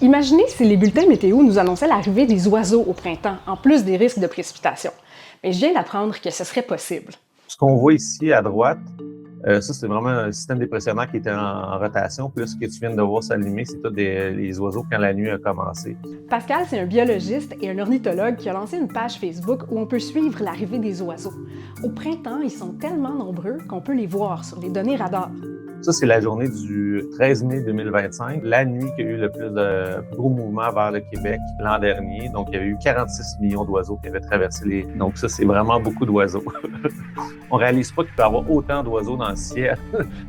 Imaginez si les bulletins météo nous annonçaient l'arrivée des oiseaux au printemps, en plus des risques de précipitations. Mais je viens d'apprendre que ce serait possible. Ce qu'on voit ici à droite, ça, c'est vraiment un système dépressionnaire qui était en rotation. Puis là, ce que tu viens de voir s'allumer, c'est tous les oiseaux quand la nuit a commencé. Pascal, c'est un biologiste et un ornithologue qui a lancé une page Facebook où on peut suivre l'arrivée des oiseaux. Au printemps, ils sont tellement nombreux qu'on peut les voir sur les données radar. Ça, c'est la journée du 13 mai 2025, la nuit qu'il y a eu le plus de gros mouvements vers le Québec l'an dernier. Donc, il y avait eu 46 millions d'oiseaux qui avaient traversé les... Donc, ça, c'est vraiment beaucoup d'oiseaux. On réalise pas qu'il peut y avoir autant d'oiseaux dans le ciel.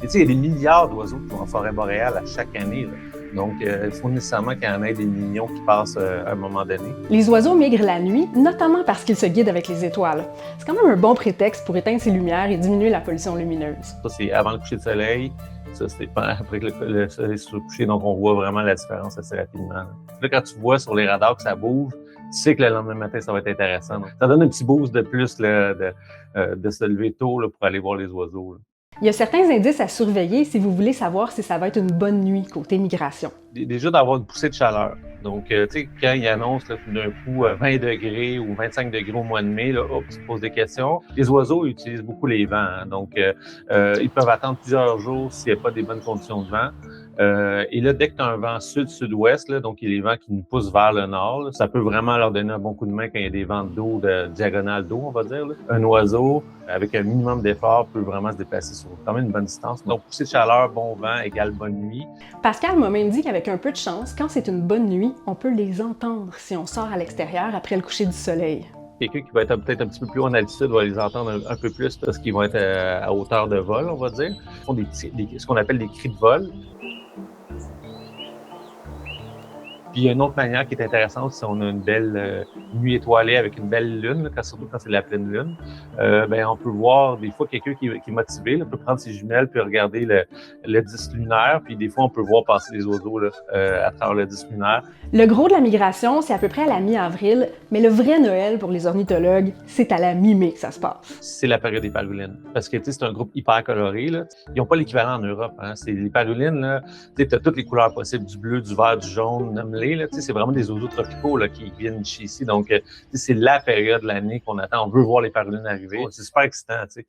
Et tu sais, il y a des milliards d'oiseaux qui vont en forêt boréale à chaque année, là. Donc, il faut nécessairement qu'il y en ait des millions qui passent à un moment donné. Les oiseaux migrent la nuit, notamment parce qu'ils se guident avec les étoiles. C'est quand même un bon prétexte pour éteindre ces lumières et diminuer la pollution lumineuse. Ça, c'est avant le coucher de soleil. Ça, c'est après que le soleil soit couché. Donc, on voit vraiment la différence assez rapidement. Là, quand tu vois sur les radars que ça bouge, tu sais que le lendemain matin, ça va être intéressant. Donc, ça donne un petit boost de plus là, de se lever tôt là, pour aller voir les oiseaux, là. Il y a certains indices à surveiller si vous voulez savoir si ça va être une bonne nuit côté migration. Déjà d'avoir une poussée de chaleur. Donc, tu sais, quand ils annoncent là, tout d'un coup 20 degrés ou 25 degrés au mois de mai, là, hop, tu te poses des questions. Les oiseaux utilisent beaucoup les vents. Hein. Donc, ils peuvent attendre plusieurs jours s'il n'y a pas des bonnes conditions de vent. Et là, dès que tu as un vent sud-sud-ouest, là, donc il y a les vents qui nous poussent vers le nord, là, ça peut vraiment leur donner un bon coup de main quand il y a des vents d'eau, de diagonale d'eau, on va dire. Là. Un oiseau, avec un minimum d'effort, peut vraiment se déplacer sur quand même une bonne distance. Donc, poussée de chaleur, bon vent égale bonne nuit. Pascal m'a même dit qu'avec un peu de chance, quand c'est une bonne nuit, on peut les entendre si on sort à l'extérieur après le coucher du soleil. Quelqu'un qui va être peut-être un petit peu plus haut en altitude va les entendre un peu plus parce qu'ils vont être à hauteur de vol, on va dire. Ils font ce qu'on appelle des cris de vol. Puis il y a une autre manière qui est intéressante, si on a une belle nuit étoilée avec une belle lune, surtout quand c'est la pleine lune, ben on peut voir des fois quelqu'un qui est motivé, là, peut prendre ses jumelles puis regarder le disque lunaire, puis des fois on peut voir passer les oiseaux là, à travers le disque lunaire. Le gros de la migration, c'est à peu près à la mi-avril, mais le vrai Noël pour les ornithologues, c'est à la mi-mai que ça se passe. C'est la période des parulines, parce que c'est un groupe hyper coloré. Là. Ils n'ont pas l'équivalent en Europe. Hein. C'est les parulines, tu as toutes les couleurs possibles, du bleu, du vert, du jaune, nomme-les. C'est vraiment des oiseaux tropicaux là, qui viennent ici. Donc, c'est la période de l'année qu'on attend. On veut voir les parulines arriver. C'est super excitant. T'sais.